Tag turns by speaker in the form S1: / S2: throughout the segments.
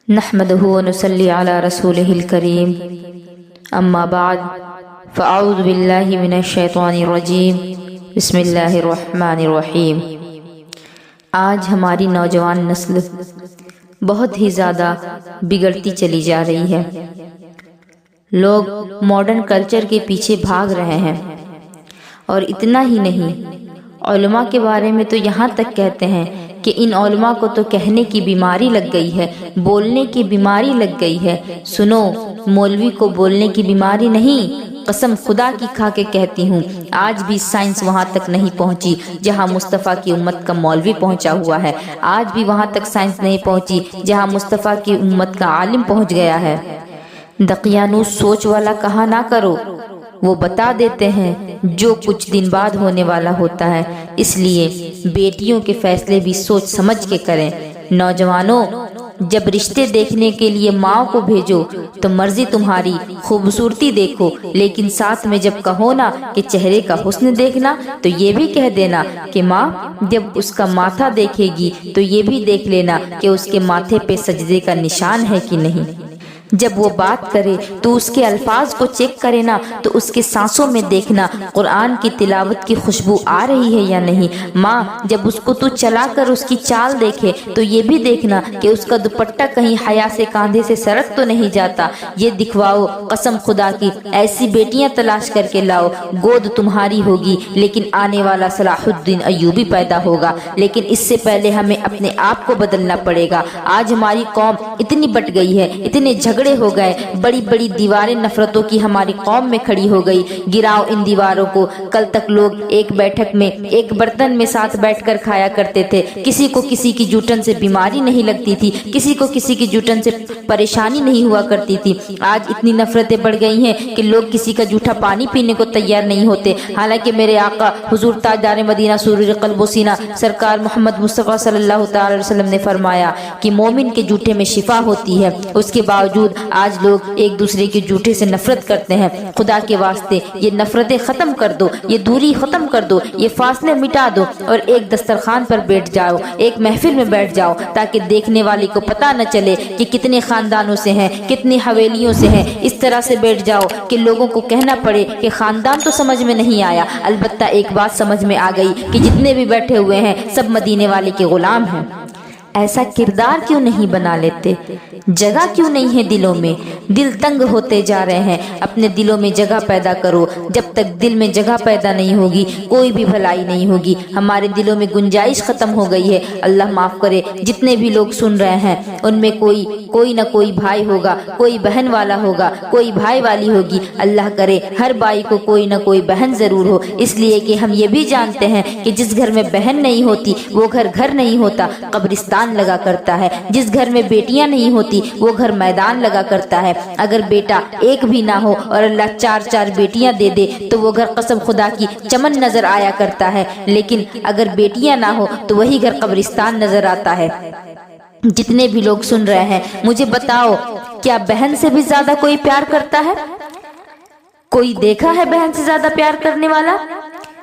S1: نحمده ونصلي على رسوله الكريم اما بعد فاعوذ بالله من الشیطان الرجیم بسم اللہ الرحمن الرحیم۔ آج ہماری نوجوان نسل بہت ہی زیادہ بگڑتی چلی جا رہی ہے۔ لوگ ماڈرن کلچر کے پیچھے بھاگ رہے ہیں، اور اتنا ہی نہیں، علماء کے بارے میں تو یہاں تک کہتے ہیں کہ ان علماء کو تو کہنے کی بیماری لگ گئی ہے، بولنے کی بیماری لگ گئی ہے۔ سنو، مولوی کو بولنے کی بیماری نہیں، قسم خدا کی کھا کے کہتی ہوں، آج بھی سائنس وہاں تک نہیں پہنچی جہاں مصطفیٰ کی امت کا مولوی پہنچا ہوا ہے۔ آج بھی وہاں تک سائنس نہیں پہنچی جہاں مصطفیٰ کی امت کا عالم پہنچ گیا ہے۔ دقیانوس سوچ والا کہا نہ کرو، وہ بتا دیتے ہیں جو کچھ دن بعد ہونے والا ہوتا ہے، اس لیے بیٹیوں کے فیصلے بھی سوچ سمجھ کے کریں۔ نوجوانوں، جب رشتے دیکھنے کے لیے ماں کو بھیجو تو مرضی تمہاری، خوبصورتی دیکھو، لیکن ساتھ میں جب کہو نا کہ چہرے کا حسن دیکھنا تو یہ بھی کہہ دینا کہ ماں جب اس کا ماتھا دیکھے گی تو یہ بھی دیکھ لینا کہ اس کے ماتھے پہ سجدے کا نشان ہے کہ نہیں۔ جب وہ بات کرے تو اس کے الفاظ کو چیک کرے نا تو اس کے سانسوں میں دیکھنا قرآن کی تلاوت کی خوشبو آ رہی ہے یا نہیں۔ ماں جب اس کو تو چلا کر اس کی چال دیکھے تو یہ بھی دیکھنا کہ اس کا دوپٹہ کہیں حیا سے کاندھے سے سرک تو نہیں جاتا۔ یہ دکھواؤ، قسم خدا کی ایسی بیٹیاں تلاش کر کے لاؤ، گود تمہاری ہوگی لیکن آنے والا صلاح الدین ایوبی پیدا ہوگا۔ لیکن اس سے پہلے ہمیں اپنے آپ کو بدلنا پڑے گا۔ آج ہماری قوم اتنی بٹ گئی ہے، اتنے جھگڑے ہو گئے، بڑی بڑی دیواریں نفرتوں کی ہماری قوم میں کھڑی ہو گئی۔ گراؤ ان دیواروں کو۔ کل تک لوگ ایک بیٹھک میں ایک برتن میں ساتھ بیٹھ کر کھایا کرتے تھے، کسی کو کسی کی جوٹن سے بیماری نہیں لگتی تھی، کسی کو کسی کی جوٹن سے پریشانی نہیں ہوا کرتی تھی۔ آج اتنی نفرتیں بڑھ گئی ہیں کہ لوگ کسی کا جھوٹا پانی پینے کو تیار نہیں ہوتے، حالانکہ میرے آقا حضور تاجدار مدینہ سرور قلب و سینہ سرکار محمد مصطفیٰ صلی اللہ تعالی علیہ وسلم نے فرمایا کہ مومن کے جھوٹے میں شفا ہوتی ہے۔ اس کے باوجود آج لوگ ایک دوسرے کے جھوٹے سے نفرت کرتے ہیں۔ خدا کے واسطے یہ نفرتیں ختم کر دو، یہ دوری ختم کر دو، یہ فاصلے مٹا دو، اور ایک دسترخوان پر بیٹھ جاؤ، ایک محفل میں بیٹھ جاؤ، تاکہ دیکھنے والے کو پتہ نہ چلے کہ کتنے خاندانوں سے ہیں، کتنی حویلیوں سے ہیں۔ اس طرح سے بیٹھ جاؤ کہ لوگوں کو کہنا پڑے کہ خاندان تو سمجھ میں نہیں آیا، البتہ ایک بات سمجھ میں آ گئی کہ جتنے بھی بیٹھے ہوئے ہیں سب مدینے والے کے غلام ہیں۔ ایسا کردار کیوں نہیں بنا لیتے؟ جگہ کیوں نہیں ہے دلوں میں؟ دل تنگ ہوتے جا رہے ہیں، اپنے دلوں میں جگہ پیدا کرو۔ جب تک دل میں جگہ پیدا نہیں ہوگی کوئی بھی بھلائی نہیں ہوگی۔ ہمارے دلوں میں گنجائش ختم ہو گئی ہے۔ اللہ معاف کرے، جتنے بھی لوگ سن رہے ہیں ان میں کوئی نہ کوئی بھائی ہوگا، کوئی بہن والا ہوگا، کوئی بھائی والی ہوگی۔ اللہ کرے ہر بھائی کو کوئی نہ کوئی بہن ضرور ہو، اس لیے کہ ہم یہ بھی جانتے ہیں کہ جس گھر میں بہن نہیں ہوتی وہ گھر نہیں ہوتا، قبرستان لگا کرتا ہے۔ جس گھر میں بیٹیاں نہیں ہوتی وہ گھر میدان لگا کرتا ہے۔ اگر بیٹا ایک بھی نہ ہو اور اللہ چار بیٹیاں دے دے تو وہ گھر قسم خدا کی چمن نظر آیا کرتا ہے، لیکن اگر بیٹیاں نہ ہو تو وہی گھر قبرستان نظر آتا ہے۔ جتنے بھی لوگ سن رہے ہیں مجھے بتاؤ، کیا بہن سے بھی زیادہ کوئی پیار کرتا ہے؟ کوئی دیکھا ہے بہن سے زیادہ پیار کرنے والا؟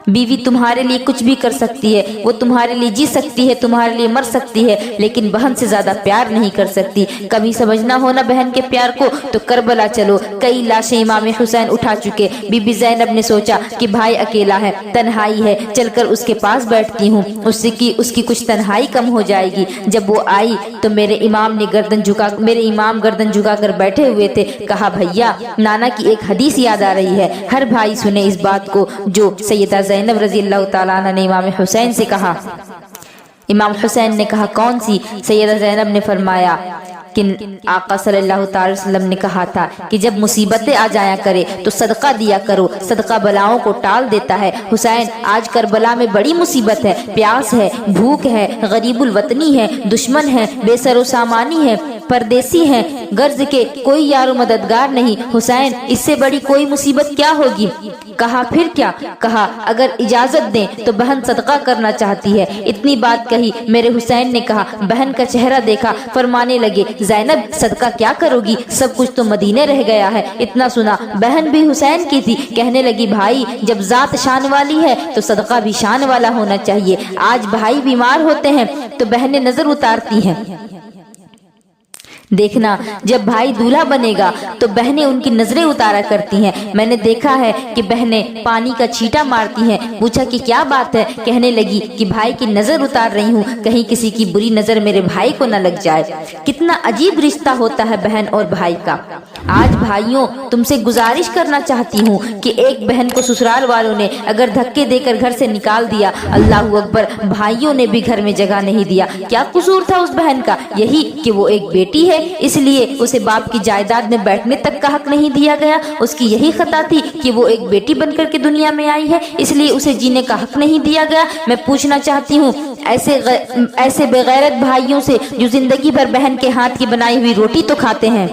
S1: بیوی تمہارے لیے کچھ بھی کر سکتی ہے، وہ تمہارے لیے جی سکتی ہے، تمہارے لیے مر سکتی ہے، لیکن بہن سے زیادہ پیار نہیں کر سکتی۔ کبھی سمجھنا ہو نا بہن کے پیار کو تو کربلا چلو، کئی لاشیں امام حسین اٹھا چکے۔ بی بی زینب نے سوچا کہ بھائی اکیلا ہے، تنہائی ہے، چل کر اس کے پاس بیٹھتی ہوں، اس کی کچھ تنہائی کم ہو جائے گی۔ جب وہ آئی تو میرے امام گردن جھکا کر بیٹھے ہوئے تھے۔ کہا بھیا، نانا کی ایک حدیث یاد آ رہی ہے، ہر بھائی سنے اس بات کو جو سیدہ زینب رضی اللہ تعالیٰ عنہ نے امام حسین سے کہا۔ امام حسین نے کہا کون سی؟ سیدہ زینب نے فرمایا کہ آقا صلی اللہ تعالی وسلم نے کہا تھا کہ جب مصیبتیں آ جایا کرے تو صدقہ دیا کرو، صدقہ بلاؤں کو ٹال دیتا ہے۔ حسین، آج کربلا میں بڑی مصیبت ہے، پیاس ہے، بھوک ہے، غریب الوطنی ہے، دشمن ہے، بے سر و سامانی ہے، پردیسی ہیں، غرض کے کوئی یار و مددگار نہیں۔ حسین، اس سے بڑی کوئی مصیبت کیا ہوگی؟ کہا پھر کیا؟ کہا اگر اجازت دیں تو بہن صدقہ کرنا چاہتی ہے۔ اتنی بات کہی، میرے حسین نے کہا، بہن کا چہرہ دیکھا، فرمانے لگے زینب صدقہ کیا کرو گی، سب کچھ تو مدینے رہ گیا ہے۔ اتنا سنا بہن بھی حسین کی تھی، کہنے لگی بھائی جب ذات شان والی ہے تو صدقہ بھی شان والا ہونا چاہیے۔ آج بھائی بیمار ہوتے ہیں تو بہنیں نظر اتارتی ہیں، देखना जब भाई दूल्हा बनेगा तो बहनें उनकी नजरें उतारा करती हैं। मैंने देखा है कि बहनें पानी का छींटा मारती हैं। पूछा कि क्या बात है? कहने लगी कि भाई की नजर उतार रही हूँ, कहीं किसी की बुरी नजर मेरे भाई को न लग जाए। कितना अजीब रिश्ता होता है बहन और भाई का। आज भाइयों, तुमसे गुजारिश करना चाहती हूँ कि एक बहन को ससुराल वालों ने अगर धक्के देकर घर से निकाल दिया, अल्लाह अकबर, भाइयों ने भी घर में जगह नहीं दिया। क्या कसूर था उस बहन का? यही कि वो एक बेटी है, इसलिए उसे बाप की जायदाद में बैठने तक का हक नहीं दिया गया। उसकी यही खता थी कि वो एक बेटी बनकर के दुनिया में आई है, इसलिए उसे जीने का हक नहीं दिया गया। मैं पूछना चाहती हूँ ऐसे बेगैरत भाइयों से जो जिंदगी भर बहन के हाथ की बनाई हुई रोटी तो खाते हैं,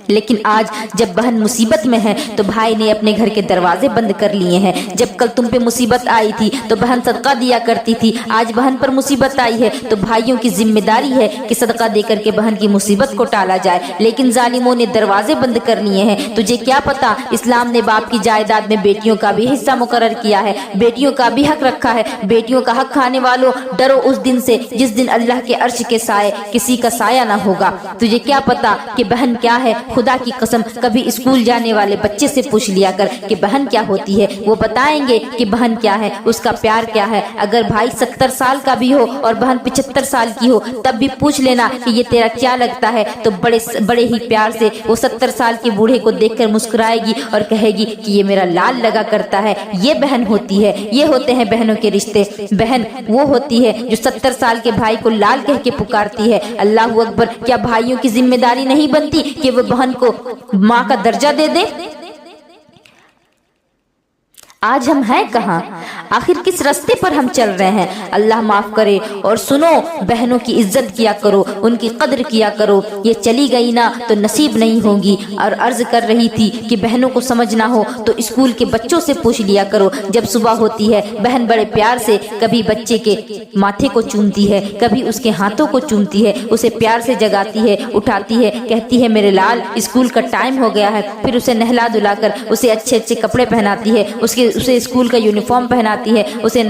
S1: लेकिन आज जब बहन मुसीबत में है तो भाई ने अपने घर के दरवाजे बंद कर लिए हैं। जब कल तुम पे मुसीबत आई थी तो बहन सदका दिया करती थी, आज बहन पर मुसीबत आई है तो भाइयों की जिम्मेदारी है कि सदका दे करके बहन की मुसीबत को टाला जाए, लेकिन जालिमों ने दरवाजे बंद कर लिए हैं। तुझे क्या पता, इस्लाम ने बाप की जायदाद में बेटियों का भी हिस्सा मुकर्रर किया है, बेटियों का भी हक रखा है। बेटियों का हक खाने वालों, डरो उस दिन से जिस दिन अल्लाह के अर्श के साए किसी का साया ना होगा। तुझे क्या पता कि बहन क्या है? खुदा की कसम, कभी स्कूल जाने वाले बच्चे से पूछ लिया कर कि बहन क्या होती है, वो बताएंगे कि बहन क्या है, उसका प्यार क्या है। अगर भाई 70 साल का भी हो और बहन 75 साल की हो, तब भी पूछ लेना कि ये तेरा क्या लगता है, तो बड़े ही प्यार से वो 70 साल के बूढ़े को देखकर मुस्कुराएगी और कहेगी कि ये मेरा लाल लगा करता है। ये बहन होती है, ये होते हैं बहनों के रिश्ते। बहन वो होती है जो 70 साल के भाई को लाल कह के पुकारती है। अल्लाह अकबर, क्या भाइयों की जिम्मेदारी नहीं बनती कि वो बहन को माँ का दर्जा दे दे? आज हम हैं कहाँ? आखिर किस रास्ते पर हम चल रहे हैं? अल्लाह माफ करे। और सुनो, बहनों की इज्जत किया करो, उनकी कद्र किया करो। ये चली गई ना तो नसीब नहीं होगी। और अर्ज कर रही थी कि बहनों को समझना हो तो स्कूल के बच्चों से पूछ लिया करो। जब सुबह होती है, बहन बड़े प्यार से कभी बच्चे के माथे को चूमती है, कभी उसके हाथों को चूमती है, उसे प्यार से जगाती है, उठाती है, कहती है मेरे लाल स्कूल का टाइम हो गया है। फिर उसे नहला धुलाकर उसे अच्छे अच्छे कपड़े पहनाती है, उसे स्कूल का यूनिफॉर्म पहनाती है, उसे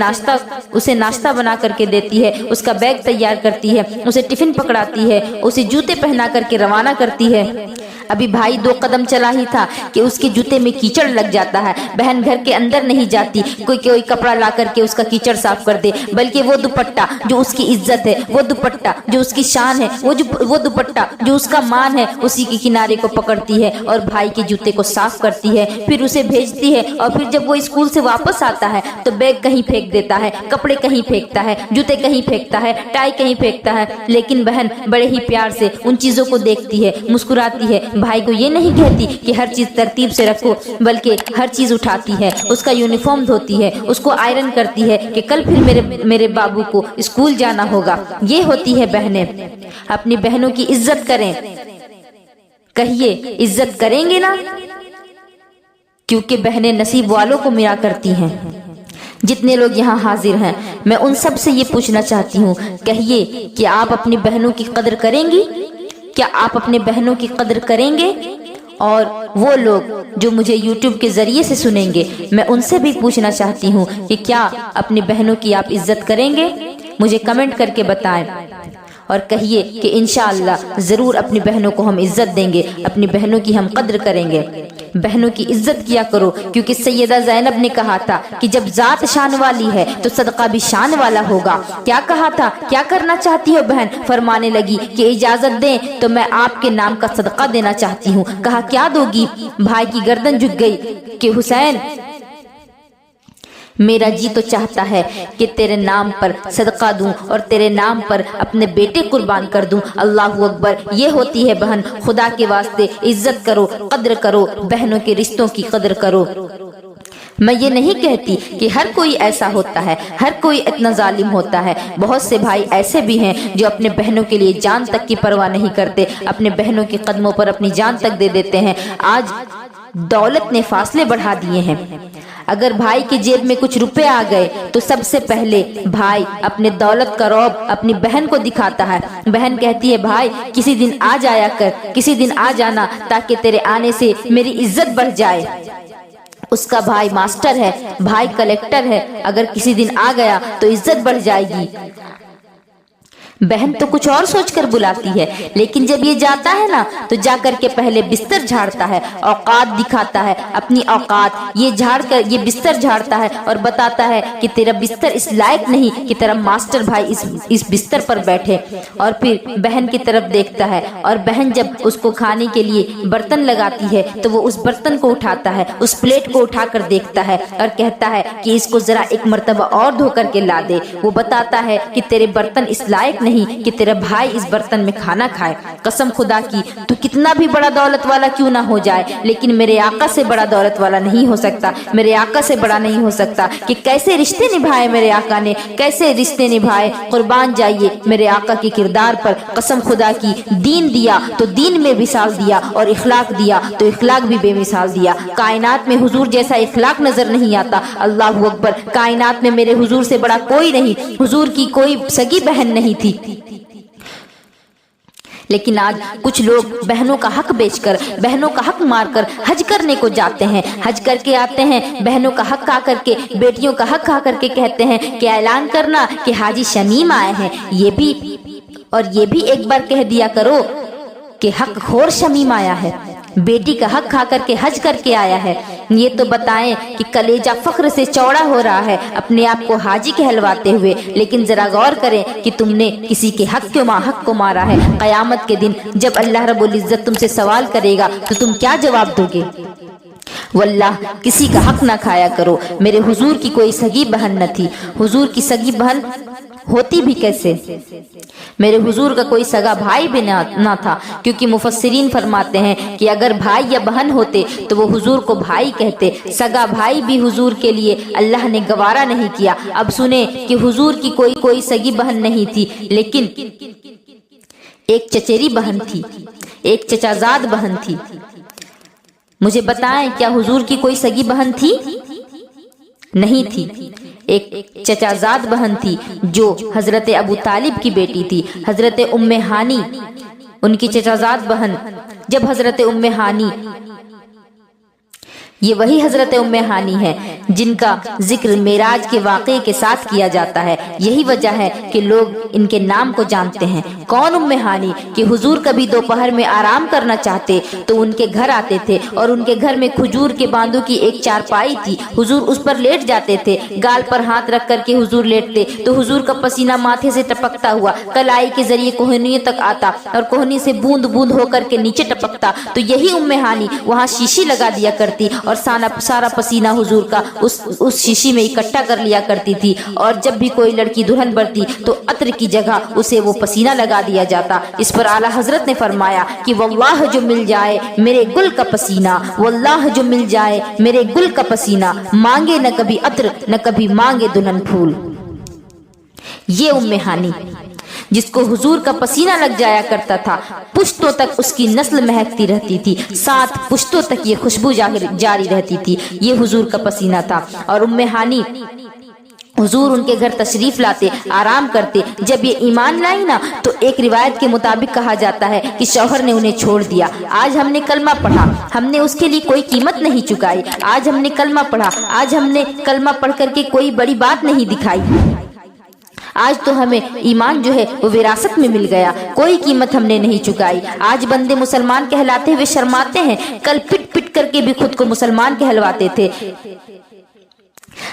S1: नाश्ता बना करके देती है, उसका बैग तैयार करती है, उसे टिफिन पकड़ाती है, उसे जूते पहना करके रवाना करती है। अभी भाई 2 कदम चला ही था कि उसके जूते में कीचड़ लग जाता है। बहन घर के अंदर नहीं जाती, कोई कपड़ा ला करके उसका कीचड़ साफ कर दे, बल्कि वो दुपट्टा जो उसकी इज्जत है, वो दुपट्टा जो उसकी शान है, वो दुपट्टा जो उसका मान है, उसी के किनारे को पकड़ती है और भाई के जूते को साफ करती है, फिर उसे भेजती है। और फिर जब वो स्कूल से वापस आता है तो बैग कहीं फेंक देता है, कपड़े कहीं फेंकता है, जूते कहीं फेंकता है, टाई कहीं फेंकता है। लेकिन बहन बड़े ही प्यार से उन चीजों को देखती है, मुस्कुराती है, भाई को ये नहीं कहती कि हर चीज तरतीब से रखो, बल्कि हर चीज उठाती है, उसका यूनिफॉर्म धोती है, उसको आयरन करती है कि कल फिर मेरे बाबू को स्कूल जाना होगा। ये होती है बहनें। अपनी बहनों की इज्जत करें। कहिए इज्जत करेंगे ना? क्योंकि बहनें नसीब वालों को मिला करती हैं। जितने लोग यहाँ हाजिर हैं, मैं उन सब से ये पूछना चाहती हूँ, कहिए कि आप अपनी बहनों की कदर करेंगी? क्या आप अपने बहनों की कदर करेंगे? और वो लोग जो मुझे YouTube के जरिए से सुनेंगे, मैं उनसे भी पूछना चाहती हूँ कि क्या अपनी बहनों की आप इज्जत करेंगे? मुझे कमेंट करके बताएं और कहिए कि इंशाअल्लाह जरूर अपनी बहनों को हम इज्जत देंगे, अपनी बहनों की हम कद्र करेंगे। बहनों की इज्जत किया करो, क्योंकि सैयदा ज़ैनब ने कहा था कि जब जात शान वाली है तो सदका भी शान वाला होगा। क्या कहा था? क्या करना चाहती हो बहन? फरमाने लगी कि इजाजत दें तो मैं आपके नाम का सदका देना चाहती हूँ। कहा क्या दोगी? भाई की गर्दन झुक गई कि हुसैन, मेरा जी तो चाहता है कि तेरे नाम पर सदका दूं और तेरे नाम पर अपने बेटे कुर्बान कर दूं। अल्लाहू अकबर। ये होती है बहन। खुदा के वास्ते इज्जत करो, कद्र करो, बहनों के रिश्तों की कद्र करो। मैं ये नहीं कहती कि हर कोई ऐसा होता है, हर कोई इतना जालिम होता है। बहुत से भाई ऐसे भी हैं जो अपने बहनों के लिए जान तक की परवाह नहीं करते, अपने बहनों के कदमों पर अपनी जान तक दे देते हैं। आज दौलत ने फासले बढ़ा दिए हैं। अगर भाई की जेब में कुछ रुपए आ गए तो सबसे पहले भाई अपने दौलत का रौब अपनी बहन को दिखाता है। बहन कहती है भाई किसी दिन आ जाया कर, किसी दिन आ जाना, ताकि तेरे आने से मेरी इज्जत बढ़ जाए। उसका भाई मास्टर है, भाई कलेक्टर है, अगर किसी दिन आ गया तो इज्जत बढ़ जाएगी। बहन तो कुछ और सोचकर बुलाती है, लेकिन जब ये जाता है ना तो जाकर के पहले बिस्तर झाड़ता है, औकात दिखाता है, अपनी औकात ये झाड़ कर ये बिस्तर झाड़ता है और बताता है कि तेरा बिस्तर इस लायक नहीं कि तेरा मास्टर भाई इस बिस्तर पर बैठे। और फिर बहन की तरफ देखता है और बहन जब उसको खाने के लिए बर्तन लगाती है तो वो उस बर्तन को उठाता है, उस प्लेट को उठाकर देखता है और कहता है कि इसको जरा एक मर्तबा और धो करके ला दे। वो बताता है कि तेरे बर्तन इस लायक नहीं कि तेरा भाई इस बर्तन में खाना खाए। कसम खुदा की तू कितना भी बड़ा दौलत वाला क्यों ना हो जाए, लेकिन मेरे आका से बड़ा दौलत वाला नहीं हो सकता, मेरे आका से बड़ा नहीं हो सकता। कि कैसे रिश्ते निभाए मेरे आका ने, कैसे रिश्ते निभाए। कुर्बान जाइए मेरे आका के किरदार पर। कसम खुदा की दीन दिया तो दीन में मिसाल दिया और इखलाक दिया तो इखलाक भी बेमिसाल दिया। कायनात में हुजूर जैसा इखलाक नजर नहीं आता। अल्लाहु अकबर। कायनात में मेरे हुजूर से बड़ा कोई नहीं, हुजूर की कोई सगी बहन नहीं थी। लेकिन आज कुछ लोग बहनों का हक बेचकर, बहनों का हक मारकर हज करने को जाते हैं। हज करके आते हैं, बहनों का हक खा करके, बेटियों का हक खा करके कहते हैं कि ऐलान करना कि हाजी शमीम आए हैं। ये भी एक बार कह दिया करो कि हक खोर शमीम आया है, बेटी का हक खा करके हज करके आया है। ये तो बताएं कि कलेजा फख्र से चौड़ा हो रहा है अपने आप को हाजी कहलवाते हुए। लेकिन जरा गौर करें कि तुमने किसी के हक को मारा है। कयामत के दिन जब अल्लाह रब्बुल इज्जत तुमसे सवाल करेगा तो तुम क्या जवाब दोगे? वल्लाह किसी का हक ना खाया करो। मेरे हुजूर की कोई सगी बहन न थी। हुजूर की सगी बहन होती भी कैसे? मेरे हुजूर का कोई सगा भाई भी ना था, क्योंकि मुफस्सिरीन फरमाते हैं कि अगर भाई या बहन होते तो वो हुजूर को भाई कहते। सगा भाई भी हुजूर के लिए अल्लाह ने गवारा नहीं किया। अब सुने कि हुजूर की कोई सगी बहन नहीं थी, लेकिन एक चचेरी बहन थी, एक चचाजाद बहन थी। मुझे बताएं क्या हुजूर की कोई सगी बहन थी? नहीं थी। एक चचाजाद बहन थी जो हजरत अबू तालिब की बेटी थी, हजरत उम्मे हानी। उनकी चचाजाद बहन जब हजरत उम्मे हानी, ये वही हजरत उम्मे हानी है जिनका जिक्र मेराज के वाक़े के साथ किया जाता है। यही वजह है कि लोग इनके नाम को जानते हैं। कौन उम्मे हानी? कि हुजूर कभी दोपहर में आराम करना चाहते तो उनके घर आते थे और उनके घर में खजूर के बांदों की एक चारपाई थी। हुजूर उस पर लेट जाते थे, गाल पर हाथ रख करके हुजूर लेटते तो हुजूर का पसीना माथे से टपकता हुआ कलाई के जरिए कोहनियों तक आता और कोहनी से बूंद बूंद होकर के नीचे टपकता। तो यही उम्मे हानी वहाँ शीशी लगा दिया करती और सारा पसीना हुजूर का उस शीशी में इकट्ठा कर लिया करती थी। और जब भी कोई लड़की दुल्हन बढ़ती तो अत्र की जगह उसे वो पसीना लगा दिया जाता। इस पर आला हजरत ने फरमाया कि वल्लाह जो मिल जाए मेरे गुल का पसीना, वल्लाह जो मिल जाए मेरे गुल का पसीना, मांगे न कभी अत्र न कभी मांगे दुल्हन फूल। ये उम्मे हानी जिसको हुजूर का पसीना लग जाया करता था, पुश्तों तक उसकी नस्ल महकती रहती थी, 7 पुश्तों तक ये खुशबू जारी रहती थी। ये हुजूर का पसीना था। और उम्मे हानी हुजूर उनके घर तशरीफ लाते, आराम करते। जब ये ईमान लाई ना तो एक रिवायत के मुताबिक कहा जाता है कि शौहर ने उन्हें छोड़ दिया। आज हमने कलमा पढ़ा, हमने उसके लिए कोई कीमत नहीं चुकाई। आज हमने कलमा पढ़ा, आज हमने कलमा पढ़ करके कोई बड़ी बात नहीं दिखाई। आज तो हमें ईमान जो है वो विरासत में मिल गया, कोई कीमत हमने नहीं चुकाई। आज बंदे मुसलमान कहलाते हुए शर्माते हैं, कल पिट पिट करके भी खुद को मुसलमान कहलवाते थे।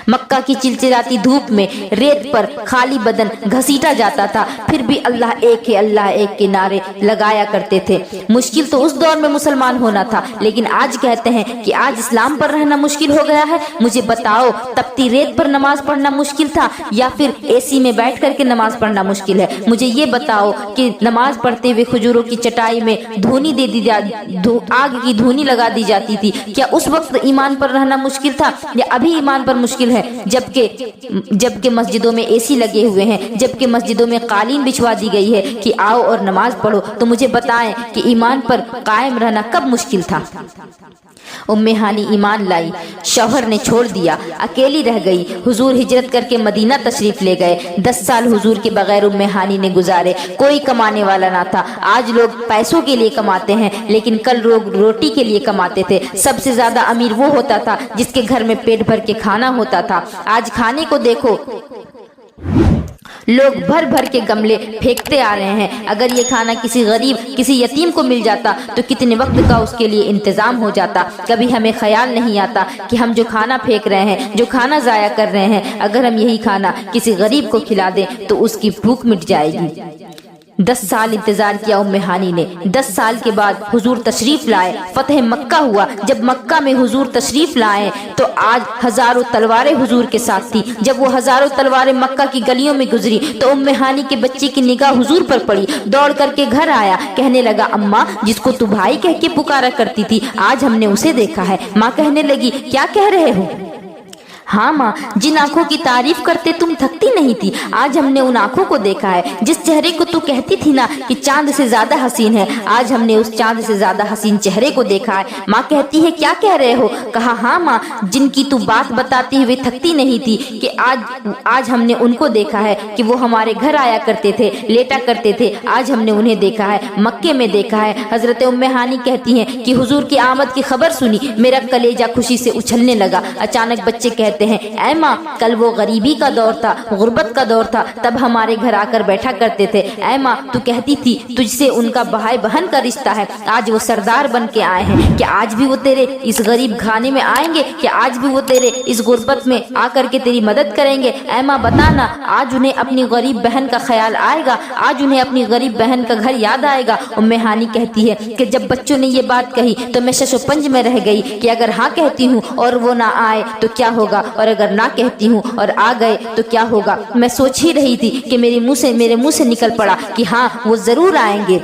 S1: मक्का की चिलचिलाती धूप में रेत पर खाली बदन घसीटा जाता था, फिर भी अल्लाह एक है, अल्लाह एक के नारे लगाया करते थे। मुश्किल तो उस दौर में मुसलमान होना था, लेकिन आज कहते हैं कि आज इस्लाम पर रहना मुश्किल हो गया है। मुझे बताओ, तपती रेत पर नमाज पढ़ना मुश्किल था या फिर एसी में बैठ करके नमाज पढ़ना मुश्किल है? मुझे ये बताओ कि नमाज पढ़ते हुए खजूरों की चटाई में धूनी दे दी आग की धूनी लगा दी जाती थी, क्या उस वक्त ईमान पर रहना मुश्किल था या अभी ईमान पर मुश्किल है? जबकि मस्जिदों में एसी लगे हुए हैं, जबकि मस्जिदों में कालीन बिछवा दी गई है कि आओ और नमाज पढ़ो, तो मुझे बताएं कि ईमान पर कायम रहना कब मुश्किल था? उम्मे हानी ईमान लाई, शौहर ने छोड़ दिया, अकेली रह गई। हुजूर हिजरत करके मदीना तशरीफ ले गए। 10 साल हुजूर के बगैर उम्मे हानी ने गुजारे। कोई कमाने वाला ना था। आज लोग पैसों के लिए कमाते हैं, लेकिन कल लोग रोटी के लिए कमाते थे। सबसे ज्यादा अमीर वो होता था जिसके घर में पेट भर के खाना होता था। आज खाने को देखो लोग भर भर के गमले फेंकते आ रहे हैं। अगर ये खाना किसी गरीब, किसी यतीम को मिल जाता तो कितने वक्त का उसके लिए इंतजाम हो जाता। कभी हमें ख्याल नहीं आता कि हम जो खाना फेंक रहे हैं, जो खाना ज़ाया कर रहे हैं, अगर हम यही खाना किसी गरीब को खिला दें तो उसकी भूख मिट जाएगी। 10 साल इंतजार किया उम्मे हानी ने। 10 साल के बाद हुजूर तशरीफ लाए, फतह मक्का हुआ। जब मक्का में हुजूर तशरीफ लाए तो आज हजारों तलवारें हुजूर के साथ थी। जब वो हजारों तलवारें मक्का की गलियों में गुजरी तो उम्मे हानी के बच्चे की निगाह हुजूर पर पड़ी। दौड़ करके घर आया, कहने लगा, अम्मा, जिसको तू भाई कह के पुकारा करती थी, आज हमने उसे देखा है। माँ कहने लगी, क्या कह रहे हो? हाँ माँ, जिन आंखों की तारीफ करते तुम थकती नहीं थी, आज हमने उन आंखों को देखा है। जिस चेहरे को तू कहती थी ना कि चांद से ज्यादा हसीन है, आज हमने उस चांद से ज्यादा हसीन चेहरे को देखा है। माँ कहती है, क्या कह रहे हो? कहा, हाँ माँ, जिनकी तू बात बताती हुए थकती नहीं थी कि आज हमने उनको देखा है कि वो हमारे घर आया करते थे, लेटा करते थे, आज हमने उन्हें देखा है, मक्के में देखा है। हजरत उम्मे हानी कहती हैं कि हुजूर की आमद की खबर सुनी, मेरा कलेजा खुशी से उछलने लगा। अचानक बच्चे कहते हैं, ऐ माँ, कल वो गरीबी का दौर था, गुर्बत का दौर था, तब हमारे घर आकर बैठा करते थे। ऐ माँ, तू कहती थी तुझसे उनका भाई बहन का रिश्ता है, आज वो सरदार बन के आए हैं, क्या आज भी वो तेरे इस गरीब खाने में आएंगे? क्या आज भी वो तेरे इस गुर्बत में आकर के तेरी मदद करेंगे? ऐ माँ, बताना, आज उन्हें अपनी गरीब बहन का ख्याल आएगा? आज उन्हें अपनी गरीब बहन का घर याद आएगा? उम्मे हानी कहती है कि जब बच्चों ने ये बात कही तो मैं शशोपंज में रह गई कि अगर हाँ कहती हूँ और वो ना आए तो क्या होगा, और अगर ना कहती हूँ और आ गए तो क्या होगा। मैं सोच ही रही थी कि मेरे मुंह से निकल पड़ा कि हाँ, वो जरूर आएंगे।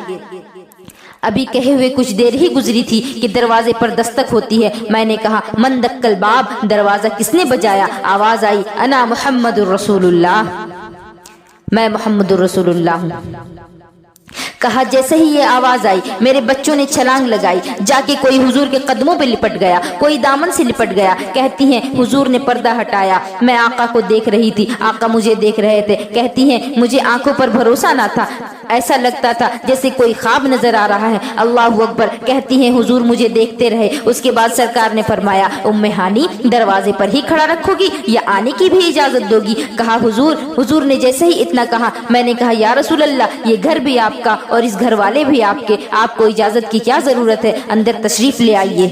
S1: अभी कहे हुए कुछ देर ही गुजरी थी कि दरवाजे पर दस्तक होती है। मैंने कहा, मन दक्कल बाब, दरवाजा किसने बजाया? आवाज आई, अना मुहम्मदुर रसूलुल्लाह, मैं मुहम्मदुर रसूलुल्लाह हूँ। कहा, जैसे ही ये आवाज आई मेरे बच्चों ने छलांग लगाई, जाके कोई हुजूर के कदमों पे लिपट गया, कोई दामन से लिपट गया। कहती हैं, हुजूर ने पर्दा हटाया, मैं आका को देख रही थी, आका मुझे देख रहे थे। कहती हैं, मुझे आंखों पर भरोसा ना था, ऐसा लगता था जैसे कोई ख्वाब नजर आ रहा है। अल्लाहू अकबर। कहती हैं, हुजूर मुझे देखते रहे। उसके बाद सरकार ने फरमाया, उम्मे हानी, दरवाजे पर ही खड़ा रखोगी या आने की भी इजाजत दोगी? कहा, हुजूर ने जैसे ही इतना कहा, मैंने कहा, या रसूल अल्लाह, ये घर भी आपका और इस घर वाले भी आपके, आपको इजाजत की क्या जरूरत है, अंदर तशरीफ ले आइए।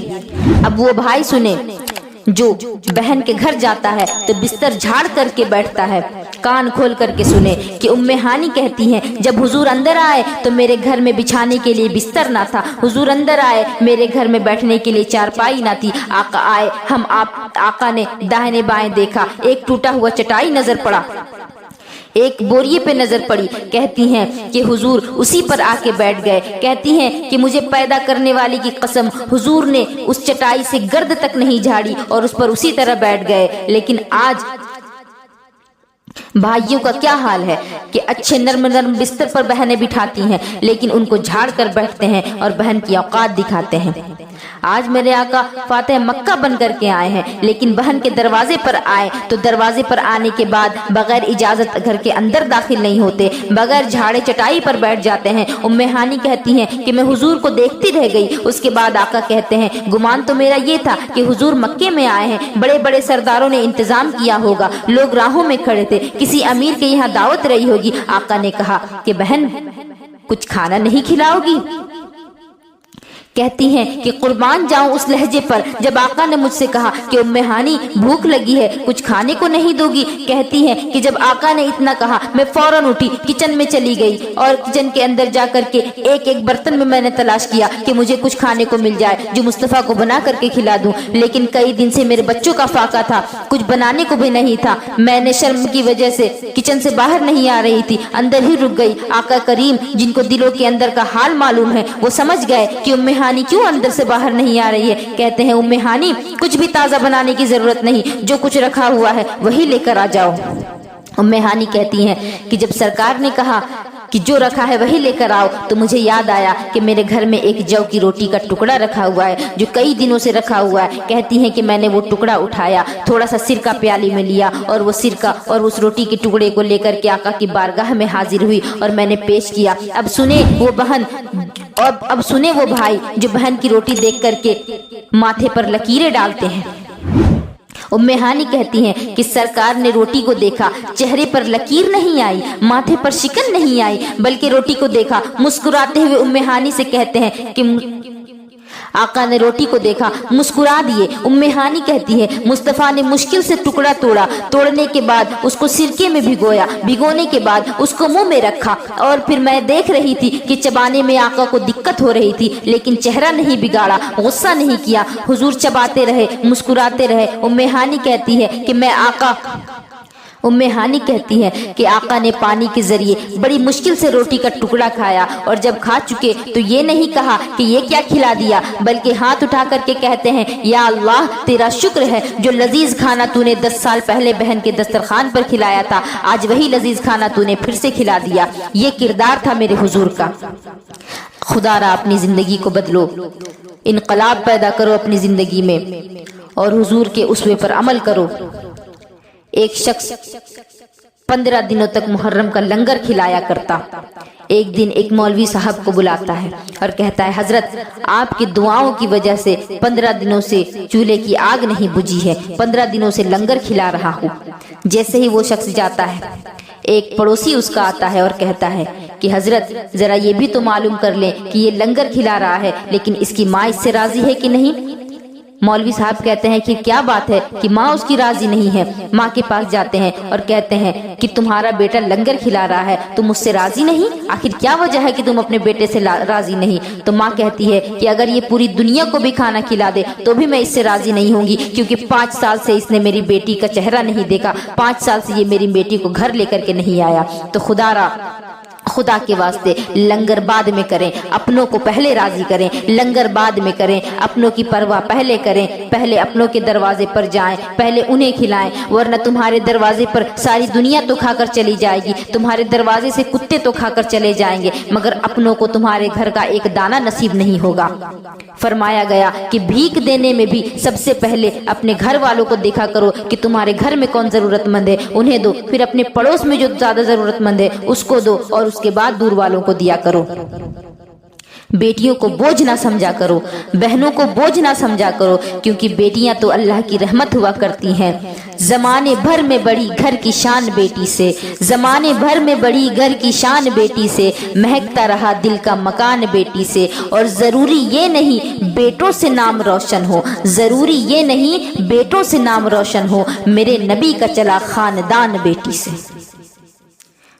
S1: अब वो भाई सुने जो बहन के घर जाता है तो बिस्तर झाड़ करके बैठता है, कान खोल करके सुने कि उम्मे हानी कहती हैं, जब हुजूर अंदर आए तो मेरे घर में बिछाने के लिए बिस्तर ना था, हुजूर अंदर आए मेरे घर में बैठने के लिए चारपाई ना थी। आका आए, आका ने दाहिने बाएं देखा, एक टूटा हुआ चटाई नजर पड़ा, एक बोरिए पे नजर पड़ी। कहती हैं कि हुजूर उसी पर आके बैठ गए। कहती हैं कि मुझे पैदा करने वाली की कसम, हुजूर ने उस चटाई से गर्द तक नहीं झाड़ी और उस पर उसी तरह बैठ गए। लेकिन आज भाइयों का क्या हाल है कि अच्छे नर्म नर्म बिस्तर पर बहनें बिठाती हैं, लेकिन उनको झाड़ कर बैठते हैं और बहन की औकात दिखाते हैं। आज मेरे आका फातिह मक्का बन करके आए हैं, लेकिन बहन के दरवाजे पर आए तो दरवाजे पर आने के बाद बगैर इजाजत घर के अंदर दाखिल नहीं होते, बगैर झाड़े चटाई पर बैठ जाते हैं। उम्मे हानी कहती हैं कि मैं हुजूर को देखती रह गई। उसके बाद आका कहते हैं, गुमान तो मेरा ये था कि हुजूर मक्के में आए हैं, बड़े बड़े सरदारों ने इंतजाम किया होगा, लोग राहों में खड़े थे, किसी अमीर के यहाँ दावत रही होगी। आका ने कहा कि बहन कुछ खाना नहीं खिलाओगी? कहती हैं कि कुर्बान जाऊं उस लहजे पर जब आका ने मुझसे कहा कि उम्मे हानी भूख लगी है, कुछ खाने को नहीं दोगी? कहती हैं कि जब आका ने इतना कहा मैं फौरन उठी, किचन में चली गई और किचन के अंदर जाकर के एक एक बर्तन में मैंने तलाश किया कि मुझे कुछ खाने को मिल जाए जो मुस्तफ़ा को बना करके खिला दूं। लेकिन कई दिन से मेरे बच्चों का फाका था, कुछ बनाने को भी नहीं था। मैंने शर्म की वजह से किचन से बाहर नहीं आ रही थी, अंदर ही रुक गई। आका करीम जिनको दिलों के अंदर का हाल मालूम है, वो समझ गए कि उम्मे हानी क्यों अंदर से बाहर नहीं आ रही है। कहते हैं, उम्मे हानी कुछ भी ताज़ा बनाने की जरूरत नहीं, जो कुछ रखा हुआ है वही लेकर आ जाओ। उम्मे हानी कहती हैं कि जब सरकार ने कहा कि जो रखा है वही लेकर आओ तो मुझे याद आया कि मेरे घर में एक जौ की रोटी का टुकड़ा रखा हुआ है जो कई दिनों से रखा हुआ है। कहती हैं कि मैंने वो टुकड़ा उठाया, थोड़ा सा सिरका प्याली में लिया और वो सिरका और उस रोटी के टुकड़े को लेकर के आका की बारगाह में हाजिर हुई और मैंने पेश किया। अब सुने वो बहन और अब सुने वो भाई जो बहन की रोटी देख करके माथे पर लकीरें डालते हैं। ام ہانی کہتی ہیں کہ سرکار نے روٹی کو دیکھا، چہرے پر لکیر نہیں آئی، ماتھے پر شکن نہیں آئی، بلکہ روٹی کو دیکھا، مسکراتے ہوئے ام ہانی سے کہتے ہیں کہ آقا نے روٹی کو دیکھا، مسکرا دیے۔ ام ہانی کہتی ہے مصطفیٰ نے مشکل سے ٹکڑا توڑا، توڑنے کے بعد اس کو سرکے میں بھگویا، بھگونے کے بعد اس کو منہ میں رکھا، اور پھر میں دیکھ رہی تھی کہ چبانے میں آقا کو دقت ہو رہی تھی، لیکن چہرہ نہیں بگاڑا، غصہ نہیں کیا، حضور چباتے رہے، مسکراتے رہے۔ ام ہانی کہتی ہے کہ ام ہانی کہتی ہے کہ آقا نے پانی کے ذریعے بڑی مشکل سے روٹی کا ٹکڑا کھایا، اور جب کھا چکے تو یہ نہیں کہا کہ یہ کیا کھلا دیا، بلکہ ہاتھ اٹھا کر کے کہتے ہیں یا اللہ تیرا شکر ہے جو لذیذ کھانا تو نے 10 سال پہلے بہن کے دسترخوان پر کھلایا تھا، آج وہی لذیذ کھانا تو نے پھر سے کھلا دیا۔ یہ کردار تھا میرے حضور کا۔ خدا را اپنی زندگی کو بدلو، انقلاب پیدا کرو اپنی زندگی میں، اور حضور کے اسوے پر عمل کرو۔ ایک شخص 15 دنوں تک محرم کا لنگر کھلایا کرتا۔ ایک دن ایک مولوی صاحب کو بلاتا ہے اور کہتا ہے حضرت آپ کی دعاؤں کی وجہ سے 15 دنوں سے چولہے کی آگ نہیں بجھی ہے، 15 دنوں سے لنگر کھلا رہا ہوں۔ جیسے ہی وہ شخص جاتا ہے، ایک پڑوسی اس کا آتا ہے اور کہتا ہے کہ حضرت ذرا یہ بھی تو معلوم کر لیں کہ یہ لنگر کھلا رہا ہے لیکن اس کی ماں اس سے راضی ہے کہ نہیں۔ مولوی صاحب کہتے ہیں کہ کیا بات ہے کہ ماں اس کی راضی نہیں ہے۔ ماں کے پاس جاتے ہیں اور کہتے ہیں کہ تمہارا بیٹا لنگر کھلا رہا ہے، تم اس سے راضی نہیں؟ آخر کیا وجہ ہے کہ تم اپنے بیٹے سے راضی نہیں؟ تو ماں کہتی ہے کہ اگر یہ پوری دنیا کو بھی کھانا کھلا دے تو بھی میں اس سے راضی نہیں ہوں گی، کیونکہ 5 سال سے اس نے میری بیٹی کا چہرہ نہیں دیکھا، 5 سال سے یہ میری بیٹی کو گھر لے کر کے نہیں آیا۔ تو خدا کے واسطے لنگر بعد میں کریں، اپنوں کو پہلے راضی کریں، لنگر بعد میں کریں، اپنوں کی پرواہ پہلے کریں، پہلے اپنوں کے دروازے پر جائیں، پہلے انہیں کھلائیں، ورنہ تمہارے دروازے پر ساری دنیا تو کھا کر چلی جائے گی، تمہارے دروازے سے کتے تو کھا کر چلے جائیں گے، مگر اپنوں کو تمہارے گھر کا ایک دانہ نصیب نہیں ہوگا۔ فرمایا گیا کہ بھیک دینے میں بھی سب سے پہلے اپنے گھر والوں کو دیکھا کرو کہ تمہارے گھر میں کون ضرورت مند ہے، انہیں دو، پھر اپنے پڑوس میں جو زیادہ ضرورت مند ہے اس کو دو، اور اس کے بعد دور والوں کو دیا کرو۔ بیٹیوں کو بوجھ نہ سمجھا کرو، بہنوں کو بوجھ نہ سمجھا کرو، کیونکہ بیٹیاں تو اللہ کی رحمت ہوا کرتی ہیں۔ زمانے بھر میں بڑی گھر کی شان بیٹی سے، زمانے بھر میں بڑی گھر کی شان بیٹی سے، مہکتا رہا دل کا مکان بیٹی سے، اور ضروری یہ نہیں بیٹوں سے نام روشن ہو، ضروری یہ نہیں بیٹوں سے نام روشن ہو، میرے نبی کا چلا خاندان بیٹی سے۔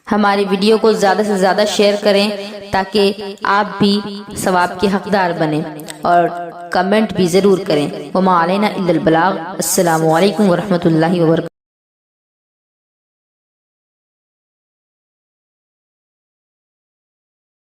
S1: ہماری ویڈیو کو زیادہ سے زیادہ شیئر کریں تاکہ آپ بھی ثواب کے حقدار بنیں، اور کمنٹ بھی ضرور کریں۔ وما علینا الا البلاغ۔ السلام علیکم ورحمۃ اللہ وبرکاتہ۔